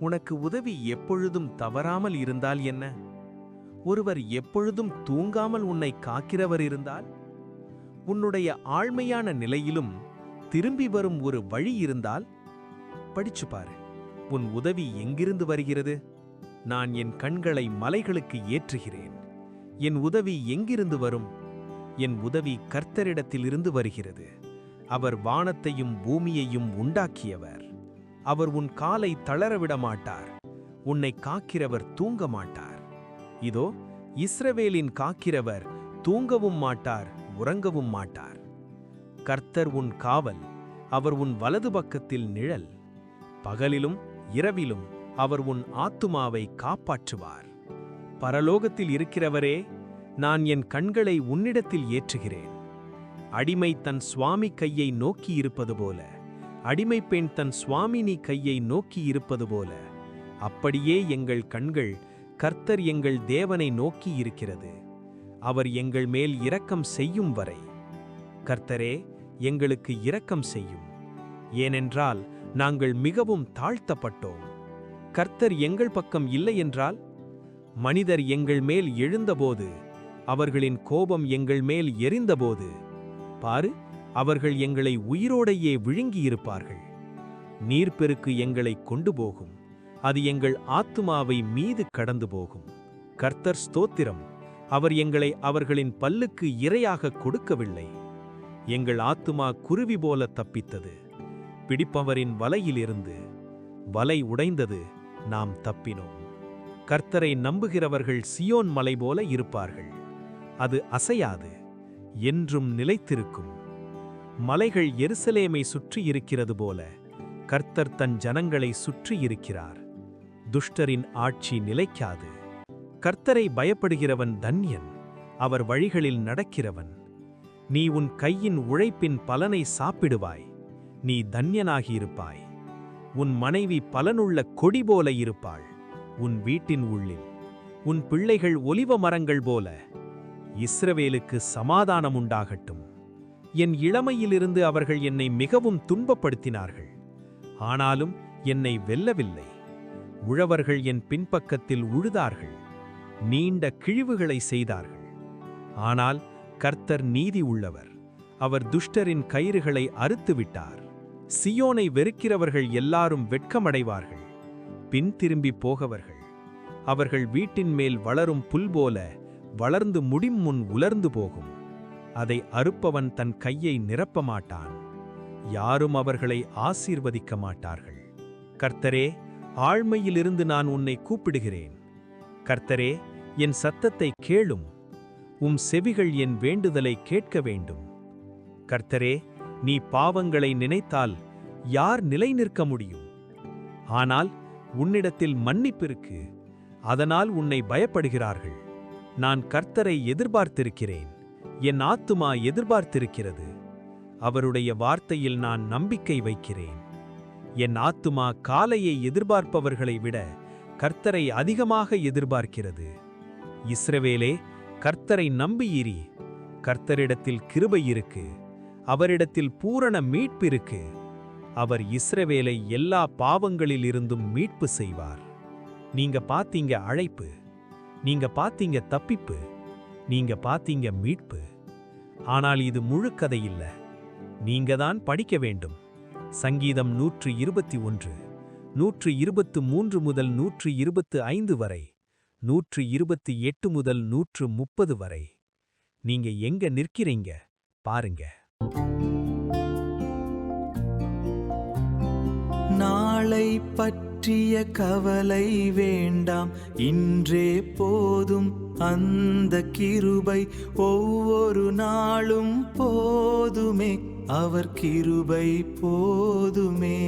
உனக்கு உதவி எப்பொழுதும் தவறாமல் இருந்தால் என்ன? ஒருவர் எப்பொழுதும் தூங்காமல் உன்னை காக்கிறவர் இருந்தால்? உன்னுடைய ஆழ்மையான நிலையிலும் திரும்பி வரும் ஒரு வழி இருந்தால் படிச்சு பாரு. உன் உதவி எங்கிருந்து வருகிறது? நான் என் கண்களை மலைகளுக்கு ஏற்றுகிறேன். என் உதவி எங்கிருந்து வரும்? என் உதவி கர்த்தரிடத்திலிருந்து வருகிறது. அவர் வானத்தையும் பூமியையும் உண்டாக்கியவர். அவர் உன் காலை தளரவிட மாட்டார். உன்னை காக்கிறவர் தூங்க மாட்டார். இதோ இஸ்ரவேலின் காக்கிறவர் தூங்கவும் மாட்டார், உறங்கவும் மாட்டார். கர்த்தர் உன் காவல். அவர் உன் வலது பக்கத்தில் நிழல். பகலிலும் இரவிலும் அவர் உன் ஆத்துமாவை காப்பாற்றுவார். பரலோகத்தில் இருக்கிறவரே, நான் என் கண்களை உன்னிடத்தில் ஏற்றுகிறேன். அடிமை தன் சுவாமி கையை நோக்கி இருப்பது போல, அடிமை பெண் தன் சுவாமினி கையை நோக்கி இருப்பது போல, அப்படியே எங்கள் கண்கள் கர்த்தர் எங்கள் தேவனை நோக்கி இருக்கிறது. அவர் எங்கள் மேல் இரக்கம் செய்யும் வரை. கர்த்தரே, எங்களுக்கு இரக்கம் செய்யும். ஏனென்றால் நாங்கள் மிகவும் தாழ்த்தப்பட்டோம். கர்த்தர் எங்கள் பக்கம் இல்லை என்றால், மனிதர் எங்கள் மேல் எழுந்தபோது, அவர்களின் கோபம் எங்கள் மேல் எரிந்தபோது, பாரு, அவர்கள் எங்களை உயிரோடையே விழுங்கியிருப்பார்கள். நீர்ப்பெருக்கு எங்களை கொண்டு போகும். அது எங்கள் ஆத்துமாவை மீது கடந்து போகும். கர்த்தர் ஸ்தோத்திரம். அவர் எங்களை அவர்களின் பல்லுக்கு இரையாக கொடுக்கவில்லை. எங்கள் ஆத்துமா குருவி போல தப்பித்தது. பிடிப்பவரின் வலையிலிருந்து. வலை உடைந்தது, நாம் தப்பினோம். கர்த்தரை நம்புகிறவர்கள் சியோன் மலை போல இருப்பார்கள். அது அசையாது, என்றும் நிலைத்திருக்கும். மலைகள் எருசலேமை சுற்றி இருக்கிறது போல கர்த்தர் தன் ஜனங்களை சுற்றி இருக்கிறார். துஷ்டரின் ஆட்சி நிலைக்காது. கர்த்தரை பயப்படுகிறவன் தன்யன். அவர் வழிகளில் நடக்கிறவன். நீ உன் கையின் உழைப்பின் பலனை சாப்பிடுவாய். நீ தன்யனாகியிருப்பாய். உன் மனைவி பலனுள்ள கொடி போல இருப்பாள் உன் வீட்டின் உள்ளில். உன் பிள்ளைகள் ஒலிவ மரங்கள் போல. இஸ்ரவேலுக்கு சமாதானம் உண்டாகட்டும். என் இளமையிலிருந்து அவர்கள் என்னை மிகவும் துன்பப்படுத்தினார்கள். ஆனாலும் என்னை வெல்லவில்லை. உழவர்கள் என் பின்பக்கத்தில் உழுதார்கள். நீண்ட கிழிவுகளை செய்தார்கள். ஆனால் கர்த்தர் நீதி உள்ளவர். அவர் துஷ்டரின் கயிறுகளை அறுத்துவிட்டார். சியோனை வெறுக்கிறவர்கள் எல்லாரும் வெட்கமடைவார்கள். பின் திரும்பி போகவர்கள். அவர்கள் வீட்டின் மேல் வளரும் புல் போல வளர்ந்து முடிம் முன் உலர்ந்து போகும். அதை அறுப்பவன் தன் கையை நிரப்ப மாட்டான். யாரும் அவர்களை ஆசீர்வதிக்க மாட்டார்கள். கர்த்தரே, ஆழ்மையிலிருந்து நான் உன்னை கூப்பிடுகிறேன். கர்த்தரே, என் சத்தத்தை கேளும். உம் செவிகள் என் வேண்டுதலை கேட்க வேண்டும். கர்த்தரே, நீ பாவங்களை நினைத்தால் யார் நிலை நிற்க முடியும்? ஆனால் உன்னிடத்தில் மன்னிப்பிருக்கு. அதனால் உன்னை பயப்படுகிறார்கள். நான் கர்த்தரை எதிர்பார்த்திருக்கிறேன். என் ஆத்துமா எதிர்பார்த்திருக்கிறது. அவருடைய வார்த்தையில் நான் நம்பிக்கை வைக்கிறேன். என் ஆத்துமா காலையை எதிர்பார்ப்பவர்களை விட கர்த்தரை அதிகமாக எதிர்பார்க்கிறது. இஸ்ரவேலே, கர்த்தரை நம்பியிரி. கர்த்தரிடத்தில் கிருபை இருக்கு. அவரிடத்தில் பூரண மீட்பிருக்கு. அவர் இஸ்ரவேலை எல்லா பாவங்களிலிருந்தும் மீட்பு செய்வார். நீங்க பாத்தீங்க அழைப்பு. நீங்க பாத்தீங்க தப்பிப்பு. நீங்க பாத்தீங்க மீட்பு. ஆனால் இது முழு கதை இல்ல. நீங்க தான் படிக்க வேண்டும். சங்கீதம் 121, 123 முதல் 125 வரை, 128 முதல் 130 வரை. நீங்க எங்க நிற்கிறீங்க பாருங்க. நாளை பற்றிய கவலை வேண்டாம், இன்றே போதும் அந்த கிருபை. ஒவ்வொரு நாளும் போதுமே, அவர் கிருபை போதுமே.